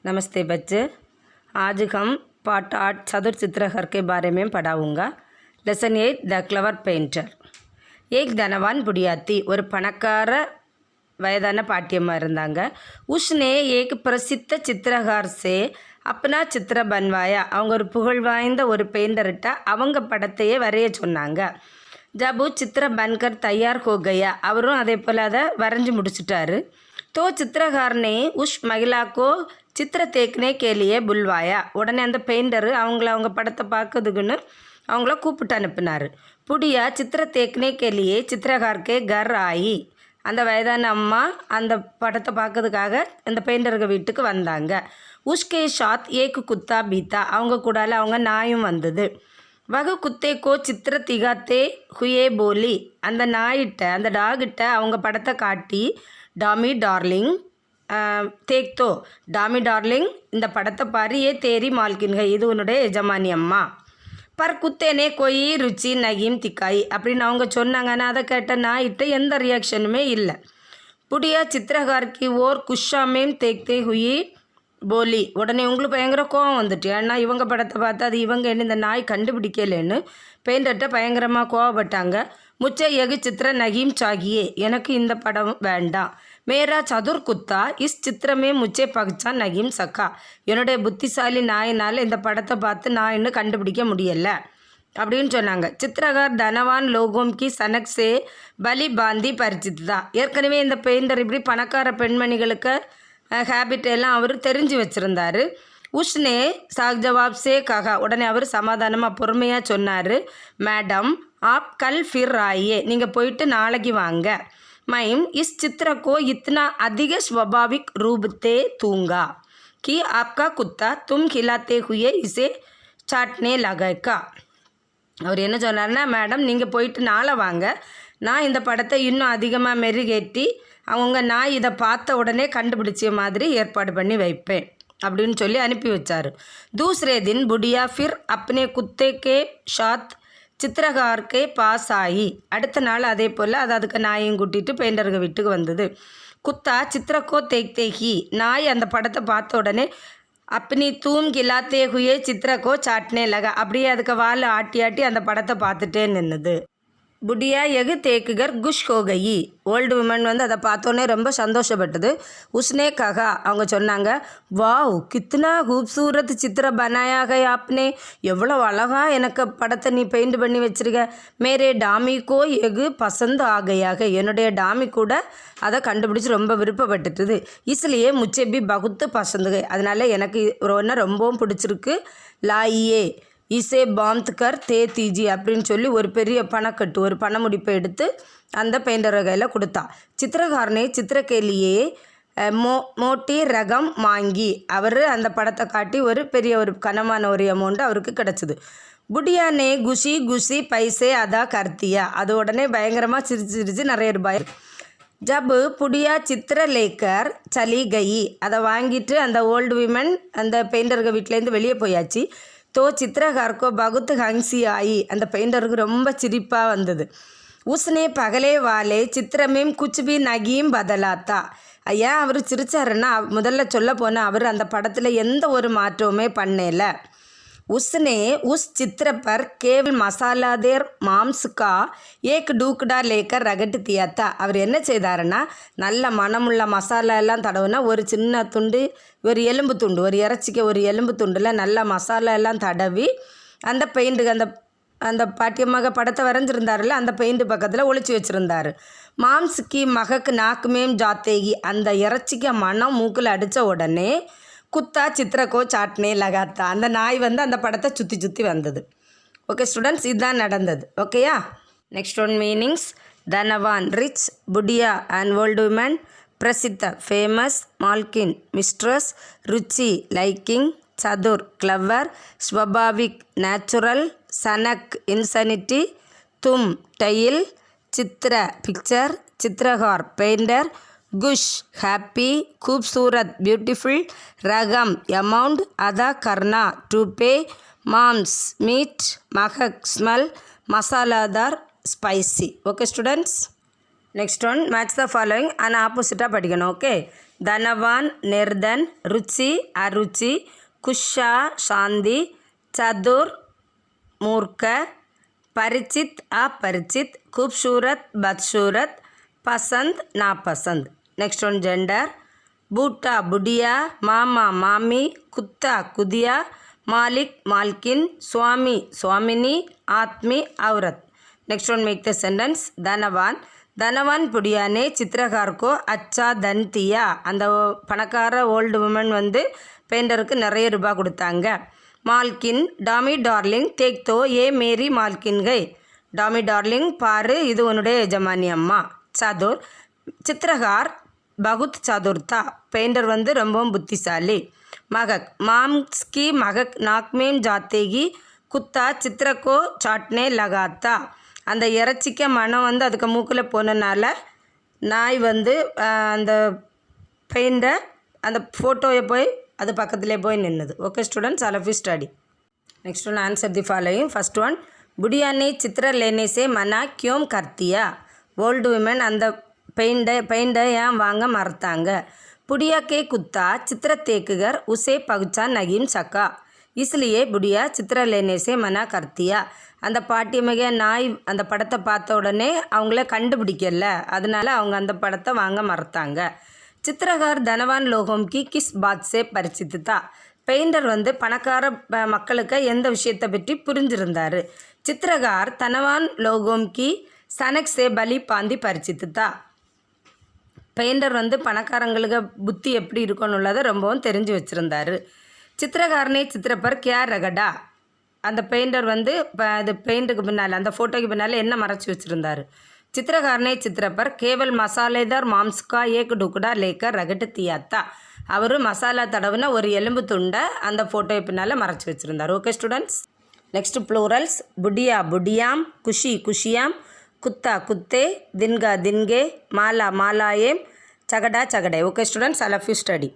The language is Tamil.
नमस्ते बच्चे। आज हम पार्ट 8 चतुर चित्रकार के बारे में पढ़ाऊँगा। Lesson 8 the clever painter. एक धनवान बुढ़िया थी, ஒரு பணக்கார வயதான பாட்டியம்மா இருந்தாங்க. उसने एक प्रसिद्ध चित्रकार से अपना चित्र बनवाया. அவங்க ஒரு புகழ் வாய்ந்த ஒரு பெயிண்டர்கிட்ட அவங்க படத்தையே வரைய சொன்னாங்க. जब वो चित्र बनकर तैयार हो गया, அவரும் அதே போல் அதை வரைஞ்சி முடிச்சிட்டாரு. तो चित्रकार ने उस महिला को चित्र देखने के लिए बुलवाया. உடனே அந்த பெயிண்டரு அவங்க படத்தை பார்க்கறதுக்குன்னு அவங்கள கூப்பிட்டு அனுப்பினார். புடியா சித்திர தேக்னே கேலியே சித்திரகார்க்கே கர் ஆயி. அந்த வயதான அம்மா அந்த படத்தை பார்க்கறதுக்காக அந்த பெயிண்டருக்கு வீட்டுக்கு வந்தாங்க. உஸ்கே ஷாத் ஏக்கு குத்தா பீத்தா. அவங்க கூடால அவங்க நாயும் வந்தது. வகு குத்தேக்கோ சித்திர திகாத்தே ஹுயே போலி. அந்த நாயிட்ட அந்த டாகிட்ட அவங்க படத்தை காட்டி டாமி டார்லிங் தேக்தோ, டாமி டார்லிங் இந்த படத்தை பாரு, ஏ தேரி மால்கின்க, இது உன்னுடைய எஜமானி அம்மா. பர் குத்தேனே கொய் ருச்சி நகீம் திக்காய் அப்படின்னு அவங்க சொன்னாங்கன்னா அதை கேட்ட நாயிட்ட எந்த ரியாக்ஷனுமே இல்லை. புடியா சித்திரகார்க்கு ஓர் குஷாமேம் தேக்தே ஹுயி போலி. உடனே உங்களுக்கு பயங்கர கோவம் வந்துட்டு, ஏன்னா இவங்க படத்தை பார்த்து அது இவங்க என்ன இந்த நாய் கண்டுபிடிக்கலன்னு பெயிண்டர்கிட்ட பயங்கரமாக கோவப்பட்டாங்க. முச்சை எகு சித்திர நகீம் சாகியே, எனக்கு இந்த படம் வேண்டாம். மேரா சதுர் குத்தா இஸ் சித்திரமே முச்சே பகிச்சா நகீம் சக்கா. என்னுடைய புத்திசாலி நாயினால் இந்த படத்தை பார்த்து நான் இன்னும் கண்டுபிடிக்க முடியலை அப்படின்னு சொன்னாங்க. சித்திரகார் தனவான் லோகோம் கி சனக் சே பலி பாந்தி பரிச்சித்துதா. ஏற்கனவே இந்த பெயிண்டர் இப்படி பணக்கார பெண்மணிகளுக்கு ஹேபிட் எல்லாம் அவர் தெரிஞ்சு வச்சுருந்தார். உஷ்னே சாக் ஜவாப் சே ககா. உடனே அவர் சமாதானமாக பொறுமையாக சொன்னார், மேடம் ஆப் கல் ஃபிர் ஆயே, நீங்கள் போயிட்டு நாளைக்கு வாங்க. மைம் இஸ் चित्र को इतना अधिक स्वाभाविक रूप से दूंगा कि आपका कुत्ता तुम खिलाते हुए इसे चाटने लगेगा. அவர் என்ன சொன்னார்னா, மேடம் நீங்கள் போயிட்டு நாளை வாங்க, நான் இந்த படத்தை இன்னும் அதிகமாக மெருகேற்றி அவங்க நாய் இதை பார்த்த உடனே கண்டுபிடிச்ச மாதிரி ஏற்பாடு பண்ணி வைப்பேன் அப்படின்னு சொல்லி அனுப்பி வச்சார். दूसरे दिन बुढ़िया फिर अपने कुत्ते के साथ சித்திரகார்க்கே பாஸ் ஆகி. அடுத்த நாள் அதே போல் அது அதுக்கு நாயையும் கூட்டிகிட்டு பெயிண்டருக்கு வீட்டுக்கு வந்தது. குத்தா சித்திரக்கோ தேக்கி. நாய் அந்த படத்தை பார்த்த உடனே அப்பனி தூம் கிலாத்தே ஹுயே சித்திரக்கோ சாட்னே லகா. அப்படியே அதுக்கு வால் ஆட்டி ஆட்டி அந்த படத்தை பார்த்துட்டே நின்றுது. புடியா எகு தேக்குகர் குஷ் ஹோகயி. ஓல்டு உமன் வந்து அதை பார்த்தோன்னே ரொம்ப சந்தோஷப்பட்டது. உஸ்னே ககா, அவங்க சொன்னாங்க, வாவ் கித்னா खूबसूरत சித்திர பனாயாக ஆப்னே, எவ்வளோ அழகாக எனக்கு படத்தை நீ பெயிண்ட் பண்ணி வச்சுருக்க. மேரே டாமிக்கோ எகு பசந்த் ஆகையாக, என்னுடைய டாமி கூட அதை கண்டுபிடிச்சி ரொம்ப விருப்பப்பட்டுட்டுது. இஸ்லியே முச்சேபி பகுத்து பசந்துகை, அதனால் எனக்கு ஒன்று ரொம்பவும் பிடிச்சிருக்கு. லாயியே இசே பாம்த்கர் தே தீஜி அப்படின்னு சொல்லி ஒரு பெரிய பணக்கட்டு ஒரு பணமுடிப்பை எடுத்து அந்த பெயிண்டர் கையில் கொடுத்தா. சித்திரகாரனே சித்திரக்கேலியே மோட்டி ரகம் வாங்கி அவர் அந்த படத்தை காட்டி ஒரு பெரிய ஒரு கனமான ஒரு அமௌண்ட் அவருக்கு கிடச்சிது. புடியானே குஷி குஷி பைசே அதா கர்த்தியா. அது உடனே பயங்கரமாக சிரிச்சு நிறைய ரூபாய். ஜப் புடியா சித்திர லேக்கர் சலி கயி. அதை வாங்கிட்டு அந்த ஓல்டு விமன் அந்த பெயிண்டருக்கு வீட்டிலேருந்து வெளியே போயாச்சு. तो चित्रकार को बहुत हंसी आई. அந்த பெயிண்டருக்கு ரொம்ப சிரிப்பாக வந்தது. உஸ்னே பகலே வாலே சித்திர மேம் குச் பி நகீம் பதலாத்தா. ஐயா அவர் சிரிச்சாருன்னா முதல்ல சொல்ல போனால் அவர் அந்த படத்தில் எந்த ஒரு மாற்றமுமே பண்ணல. उसने उस चित्र पर केवल मसालादेर मांस का एक डूकड़ा लेकर रगट दिया था. அவர் என்ன செய்தாருன்னா, நல்ல மனமுள்ள மசாலா எல்லாம் தடவுனா ஒரு சின்ன துண்டு ஒரு எலும்பு துண்டு, ஒரு இறைச்சிக்கு ஒரு எலும்பு துண்டில் நல்ல மசாலா எல்லாம் தடவி அந்த பெயிண்ட்டுக்கு அந்த அந்த பாட்டியமாக படத்தை வரைஞ்சிருந்தாருல அந்த பெயிண்ட்டு பக்கத்தில் ஒளிச்சு வச்சுருந்தார். மாம்ஸுக்கு மகக்கு நாக்குமேம் ஜாத்தேகி. அந்த இறைச்சிக்கு மனம் மூக்கில் அடித்த உடனே குத்தா சித்திரக்கோ சாட்னே லகாத்தா. அந்த நாய் வந்து அந்த படத்தை சுற்றி சுற்றி வந்தது. ஓகே ஸ்டூடெண்ட்ஸ், இதுதான் நடந்தது. ஓகேயா? Next one meanings. தனவான் ரிச், புடியா அண்ட் ஓல்டு உமன், பிரசித்த ஃபேமஸ், மால்கின் மிஸ்ட்ரஸ், ருச்சி லைக்கிங், சதுர் கிளவர், ஸ்வபாவிக் நேச்சுரல், சனக் இன்சனிட்டி, தும் டெயில், சித்திர பிக்சர், சித்திரகார் பெயிண்டர், குஷ் ஹாப்பி, खूबसूरत ब्यूटीफुल, रगम अमाउंट, अदा करना टू पे, मांस मीट, महक स्मेल, मसालादार spicy. Okay students, next one match the following and opposite படிக்கணும். ஓகே, धनवान निर्धन, रुचि अरुचि, कुशा शांति, चतुर मूर्ख, परिचित अपरिचित, खूबसूरत बदसूरत, पसंद नापसंद. Next one gender. बूटा बुढ़िया, मामा मामी, कुत्ता कुदिया, मालिक मालकिन, स्वामी स्वामिनी, आत्मी औरत. Next one make the sentence. धनवान. धनवान बुढ़िया ने चित्रकार को अच्छा धन दिया. அந்த பணக்கார ஓல்டு உமன் வந்து பெயிண்டருக்கு நிறைய ரூபாய் கொடுத்தாங்க. மால்கின். டாமி டார்லிங் டேக் தோ ஏ மேரி மால்கின் கை. டாமி டார்லிங் பாரு, இது உன்னுடைய எஜமானி அம்மா. சதுர். சித்திரகார் பகுத் சதுர்த்தா. பெயிண்டர் வந்து ரொம்பவும் புத்திசாலி. மகக். मांस की महक नाक में जातेगी, कुत्ता चित्र को चाटने लगाता. அந்த இறைச்சிக்க மனம் வந்து அதுக்கு மூக்கில் போனனால நாய் வந்து அந்த பெயிண்டை அந்த ஃபோட்டோவை போய் அது பக்கத்துலேயே போய் நின்றுது. Okay students, all of you study. Next one answer the following. First one, बुढ़िया ने चित्र लेने से मना क्यों कर दिया. ओल्ड वुमेन அந்த பெயிண்டை ஏன் வாங்க மறுத்தாங்க. बुढ़िया के कुत्ता चित्र देखकर उसे पहचान नहीं सका, इसलिए बुढ़िया चित्र लेने से मना कर दिया. அந்த பாட்டியமிக நாய் அந்த படத்தை பார்த்த உடனே அவங்கள கண்டுபிடிக்கல, அதனால அவங்க அந்த படத்தை வாங்க மறுத்தாங்க. चित्रकार धनवान लोगों की किस बात से परिचित था. பெயிண்டர் வந்து பணக்கார மக்களுக்கு எந்த விஷயத்தை பற்றி புரிஞ்சிருந்தார். चित्रकार धनवान लोगों की सनक से भली भांति परिचित था. பெயிண்டர் வந்து பணக்காரங்களுக்கு புத்தி எப்படி இருக்கணும்னு ரொம்பவும் தெரிஞ்சு வச்சுருந்தார். சித்திரகாரனே சித்திரப்பர் கியா ரகடா. அந்த பெயிண்டர் வந்து அது பெயிண்ட்டுக்கு பின்னால் அந்த ஃபோட்டோக்கு பின்னால் என்ன மறைச்சி வச்சுருந்தார். चित्रकारने चित्र पर केवल मसालेदार मांस का एक टुकड़ा लेकर रगट दिया था. அவர் மசாலா தடவுன ஒரு எலும்பு துண்டை அந்த ஃபோட்டோ பின்னால் மறைச்சி வச்சுருந்தார். Okay students, next plurals. புடியா புடியாம், குஷி குஷியாம், குத்தா குத்தே, தின்கா தின்கே, மாலா மாலாயேம், சகடா சகடே. Okay students, all of you study.